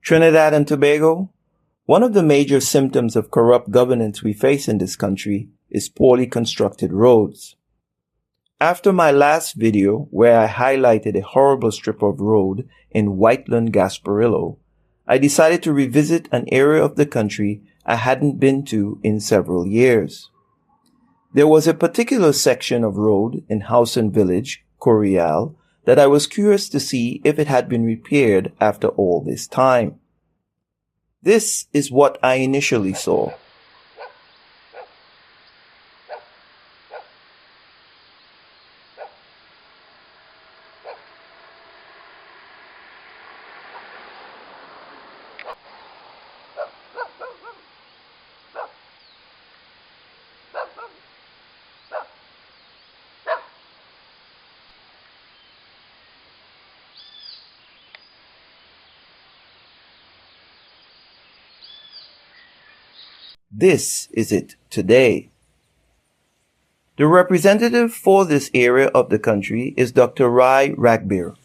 Trinidad and Tobago? One of the major symptoms of corrupt governance we face in this country is poorly constructed roads. After my last video, where I highlighted a horrible strip of road in Whitland, Gasparillo, I decided to revisit an area of the country I hadn't been to in several years. There was a particular section of road in Howson Village, Coryal, that I was curious to see if it had been repaired after all this time. This is what I initially saw. This is it today. The representative for this area of the country is Dr. Rai Ragbir.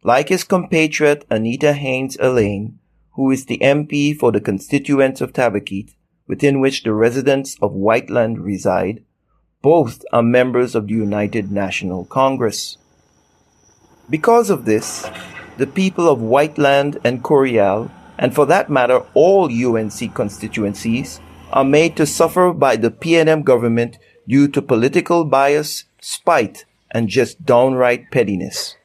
Like his compatriot Anita Haynes Elaine, who is the MP for the constituents of Tabaquite, within which the residents of Whitland reside, both are members of the United National Congress. Because of this, the people of Whitland and Coryal, and for that matter all UNC constituencies, are made to suffer by the PNM government due to political bias, spite, and just downright pettiness.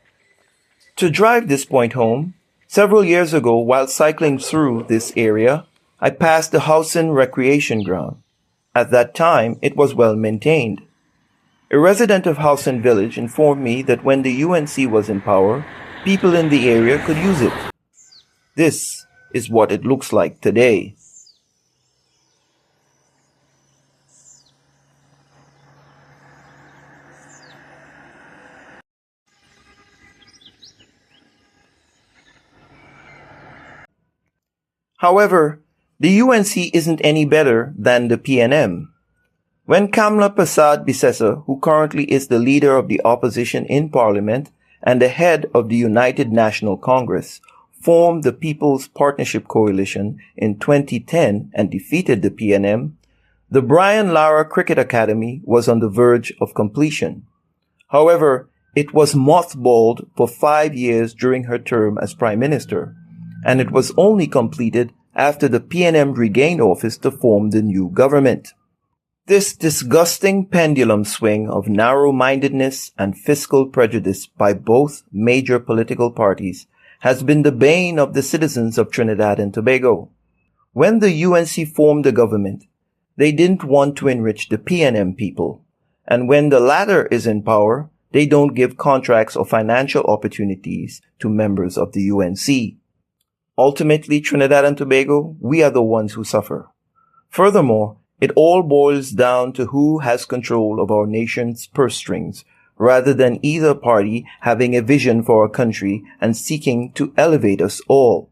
To drive this point home, several years ago while cycling through this area, I passed the Howson Recreation Ground. At that time, it was well maintained. A resident of Howson Village informed me that when the UNC was in power, people in the area could use it. This is what it looks like today. However, the UNC isn't any better than the PNM. When Kamla Persad Bissessa, who currently is the leader of the opposition in Parliament and the head of the United National Congress, formed the People's Partnership Coalition in 2010 and defeated the PNM, the Brian Lara Cricket Academy was on the verge of completion. However, it was mothballed for 5 years during her term as Prime Minister, and it was only completed after the PNM regained office to form the new government. This disgusting pendulum swing of narrow-mindedness and fiscal prejudice by both major political parties has been the bane of the citizens of Trinidad and Tobago. When the UNC formed the government, they didn't want to enrich the PNM people, and when the latter is in power, they don't give contracts or financial opportunities to members of the UNC. Ultimately, Trinidad and Tobago, we are the ones who suffer. Furthermore, it all boils down to who has control of our nation's purse strings, rather than either party having a vision for our country and seeking to elevate us all.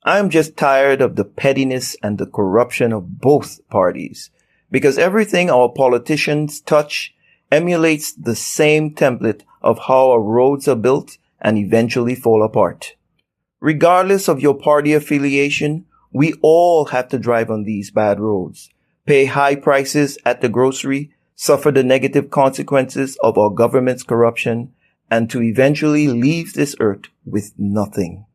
I'm just tired of the pettiness and the corruption of both parties, because everything our politicians touch emulates the same template of how our roads are built and eventually fall apart. Regardless of your party affiliation, we all have to drive on these bad roads, pay high prices at the grocery, suffer the negative consequences of our government's corruption, and to eventually leave this earth with nothing.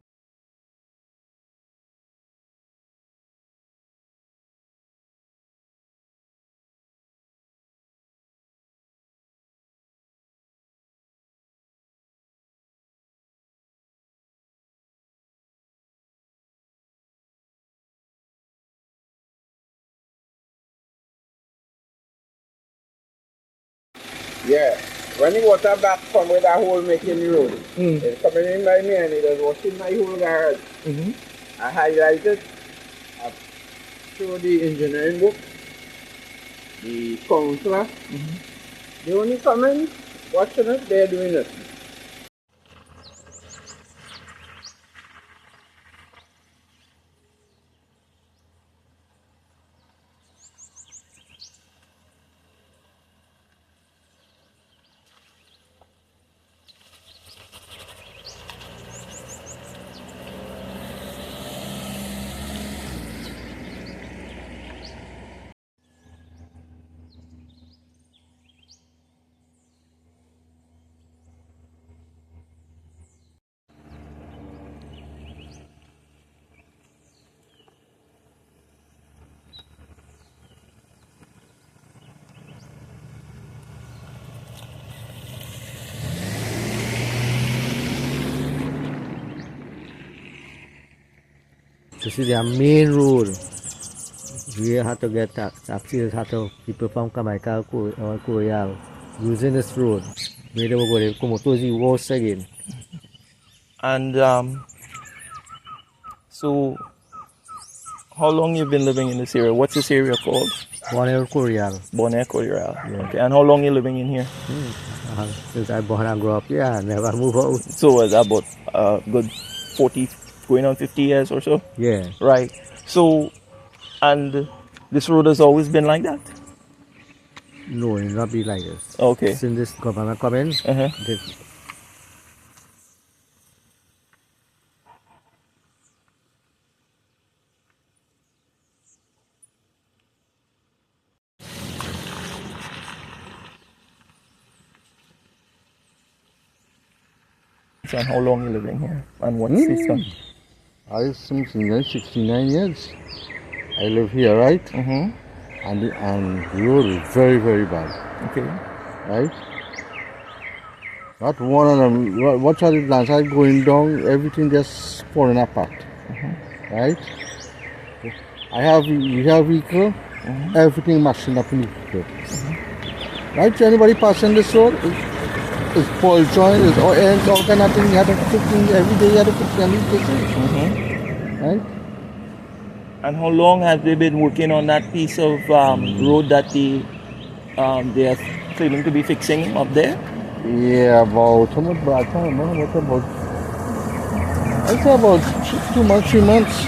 Yeah, when the water back from where that hole making the road, it's coming in by me and it was washing my whole garage. I highlighted, I showed the engineering book, the councillor. They only come in, watching it, they're doing it. This is their main road. We have to get taxis, people from Jamaica or Coryal using this road. Maybe they will go to Cumuto worse again. And so, how long you been living in this area? What's this area called? Coryal. Coryal. Yeah. Okay. And how long you living in here? Since I born and grew up, I never move out. So it's about good 40, going on 50 years or so? Yeah. Right. So, and this road has always been like that? No, it will not be like this. Okay. Since this government come in, And how long you living here? And what's this one? I since 69 years. I live here, right? And the road is very, very bad. Okay. Right? Not one of them. Watch how the landslide going down, everything just falling apart. Right? We have vehicle, everything mashing up in the vehicle. Right? So anybody passing this road, it's ball joint, it's all ends, all kind of thing. You have to fix every day. You have to fix everything. Right? And how long have they been working on that piece of road that they are claiming to be fixing up there? Yeah, about how much? I can't remember. What about? I'd say about 2 months, 3 months.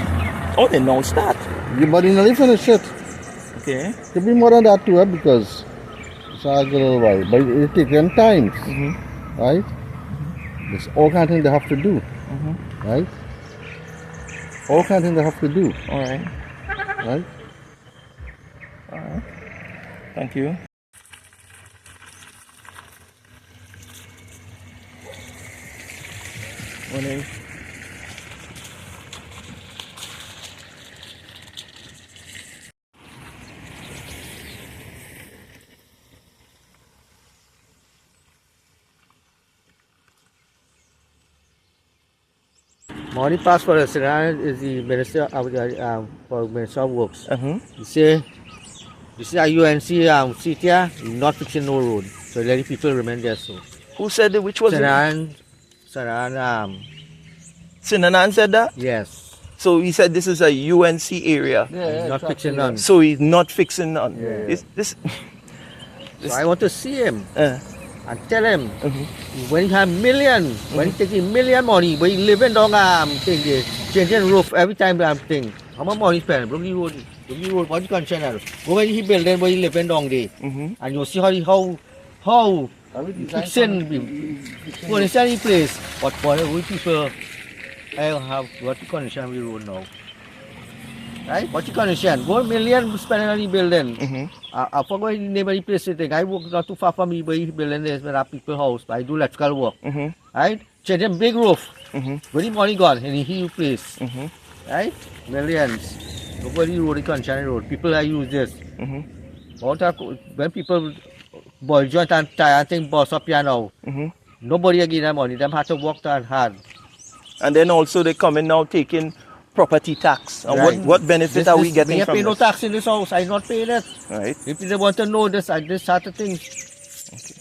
Oh, they now start. Yeah, but they nearly finish it. Okay. Could be more than that too, because it's a little while. But it takes them time, right? There's all kind of things they have to do, right? All kind of things they have to do. All right. Right? All right. Thank you. Morning. Money pass for us is the Minister of for Minister of Works. You say a UNC seat here, not fixing no road. So let the people remain there. So Who said it? Which was it? Sinanan said that? Yes. So he said this is a UNC area. He's not fixing none. So he's not fixing none. Yeah. This So I want to see him and tell him when he have million, when he taking million money, when he living down thing, they changing roof every time thing. How much money spend? Broke the road, what you concern? Go when he building, when he living down there, and you see how fixing people understand the place. But for the people, I have what you concern with the road now. Right? What you concern? Go million spending on the building. I forgot the name of the place. I work not too far from me, but the building there is where people house. I do electrical work. Right? Change them big roof. Where the money gone in the hill place. Right? Millions. Nobody road the concern road. People I use this. When people boil joint and tire thing boss up here now. Nobody again that money. Them have to work that hard. And then also they come in now taking property tax. And Right. what benefit are we getting we from pay no this? tax in this house. I not paying it. Right. If they want to know this sort of things. Okay.